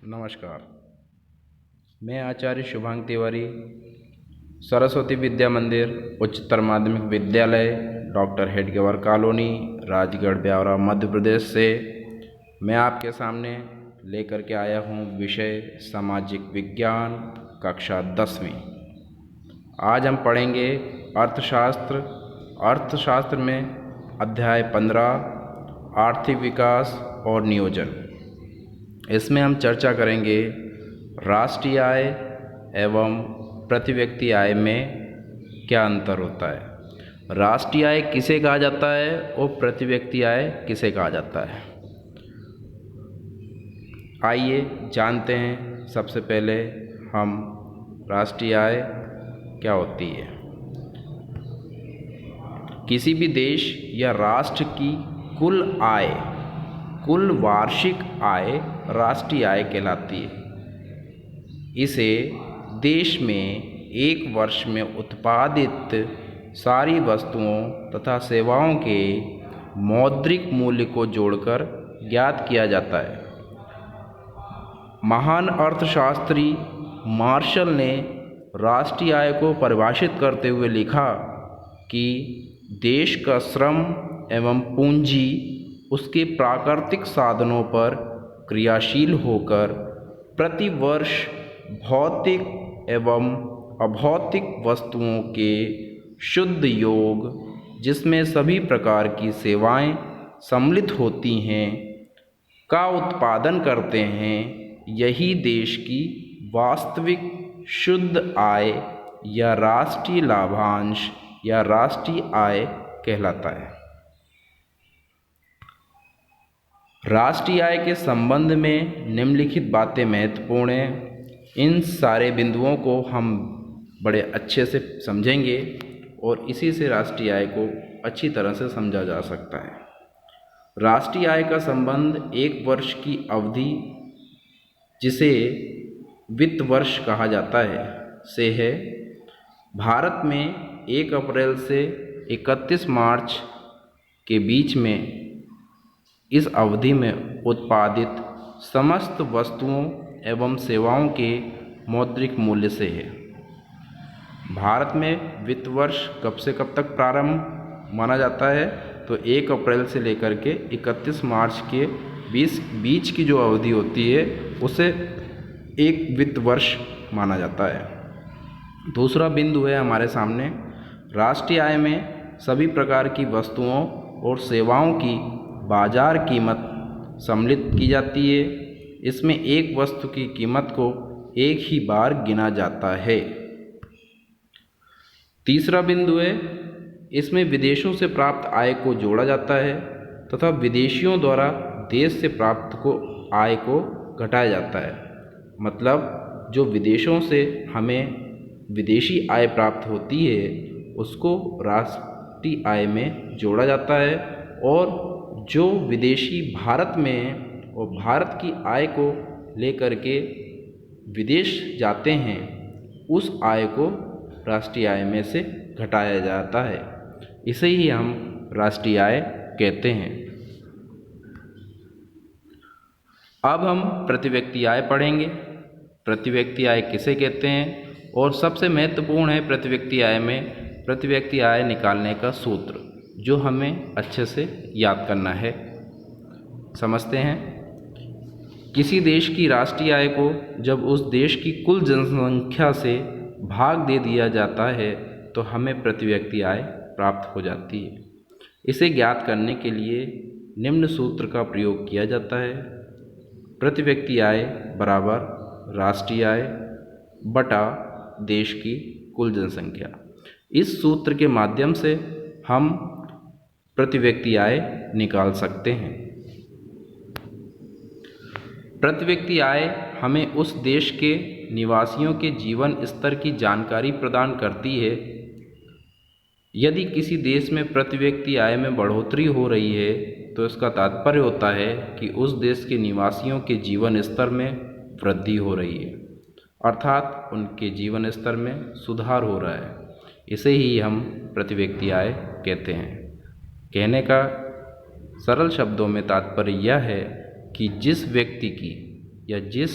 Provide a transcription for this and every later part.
नमस्कार। मैं आचार्य शुभांग तिवारी, सरस्वती विद्या मंदिर उच्चतर माध्यमिक विद्यालय डॉक्टर हेडगेवार कॉलोनी, राजगढ़, ब्यावरा, मध्य प्रदेश से मैं आपके सामने लेकर के आया हूँ विषय सामाजिक विज्ञान, कक्षा 10वीं। आज हम पढ़ेंगे अर्थशास्त्र। अर्थशास्त्र में अध्याय 15 आर्थिक विकास और नियोजन। इसमें हम चर्चा करेंगे राष्ट्रीय आय एवं प्रति व्यक्ति आय में क्या अंतर होता है, राष्ट्रीय आय किसे कहा जाता है और प्रति व्यक्ति आय किसे कहा जाता है। आइए जानते हैं। सबसे पहले हम राष्ट्रीय आय क्या होती है। किसी भी देश या राष्ट्र की कुल आय, कुल वार्षिक आय राष्ट्रीय आय कहलाती है। इसे देश में एक वर्ष में उत्पादित सारी वस्तुओं तथा सेवाओं के मौद्रिक मूल्य को जोड़कर ज्ञात किया जाता है। महान अर्थशास्त्री मार्शल ने राष्ट्रीय आय को परिभाषित करते हुए लिखा कि देश का श्रम एवं पूंजी उसके प्राकृतिक साधनों पर क्रियाशील होकर प्रति वर्ष भौतिक एवं अभौतिक वस्तुओं के शुद्ध योग, जिसमें सभी प्रकार की सेवाएं सम्मिलित होती हैं, का उत्पादन करते हैं। यही देश की वास्तविक शुद्ध आय या राष्ट्रीय लाभांश या राष्ट्रीय आय कहलाता है। राष्ट्रीय आय के संबंध में निम्नलिखित बातें महत्वपूर्ण हैं। इन सारे बिंदुओं को हम बड़े अच्छे से समझेंगे और इसी से राष्ट्रीय आय को अच्छी तरह से समझा जा सकता है। राष्ट्रीय आय का संबंध एक वर्ष की अवधि, जिसे वित्त वर्ष कहा जाता है, से है। भारत में 1 अप्रैल से 31 मार्च के बीच में इस अवधि में उत्पादित समस्त वस्तुओं एवं सेवाओं के मौद्रिक मूल्य से है। भारत में वित्त वर्ष कब से कब तक प्रारंभ माना जाता है, तो 1 अप्रैल से लेकर के 31 मार्च के बीच की जो अवधि होती है उसे एक वित्त वर्ष माना जाता है। दूसरा बिंदु है हमारे सामने, राष्ट्रीय आय में सभी प्रकार की वस्तुओं और सेवाओं की बाजार कीमत सम्मिलित की जाती है। इसमें एक वस्तु की कीमत को एक ही बार गिना जाता है। तीसरा बिंदु है, इसमें विदेशों से प्राप्त आय को जोड़ा जाता है तथा विदेशियों द्वारा देश से प्राप्त आय को घटाया जाता है। मतलब जो विदेशों से हमें विदेशी आय प्राप्त होती है उसको राष्ट्रीय आय में जोड़ा जाता है, और जो विदेशी भारत में और भारत की आय को लेकर के विदेश जाते हैं उस आय को राष्ट्रीय आय में से घटाया जाता है। इसे ही हम राष्ट्रीय आय कहते हैं। अब हम प्रति व्यक्ति आय पढ़ेंगे। प्रति व्यक्ति आय किसे कहते हैं, और सबसे महत्वपूर्ण है प्रति व्यक्ति आय में प्रति व्यक्ति आय निकालने का सूत्र, जो हमें अच्छे से याद करना है। समझते हैं। किसी देश की राष्ट्रीय आय को जब उस देश की कुल जनसंख्या से भाग दे दिया जाता है तो हमें प्रति व्यक्ति आय प्राप्त हो जाती है। इसे ज्ञात करने के लिए निम्न सूत्र का प्रयोग किया जाता है। प्रति व्यक्ति आय बराबर राष्ट्रीय आय बटा देश की कुल जनसंख्या। इस सूत्र के माध्यम से हम प्रति व्यक्ति आय निकाल सकते हैं। प्रति व्यक्ति आय हमें उस देश के निवासियों के जीवन स्तर की जानकारी प्रदान करती है। यदि किसी देश में प्रति व्यक्ति आय में बढ़ोतरी हो रही है तो इसका तात्पर्य होता है कि उस देश के निवासियों के जीवन स्तर में वृद्धि हो रही है, अर्थात उनके जीवन स्तर में सुधार हो रहा है। इसे ही हम प्रति व्यक्ति आय कहते हैं। कहने का सरल शब्दों में तात्पर्य यह है कि जिस व्यक्ति की या जिस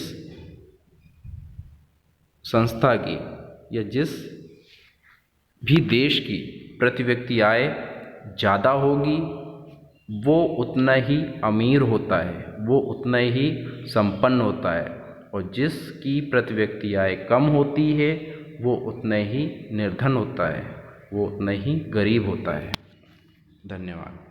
संस्था की या जिस भी देश की प्रति व्यक्ति आय ज़्यादा होगी वो उतना ही अमीर होता है, वो उतना ही संपन्न होता है, और जिसकी प्रति व्यक्ति आय कम होती है वो उतना ही निर्धन होता है, वो उतना ही गरीब होता है। धन्यवाद।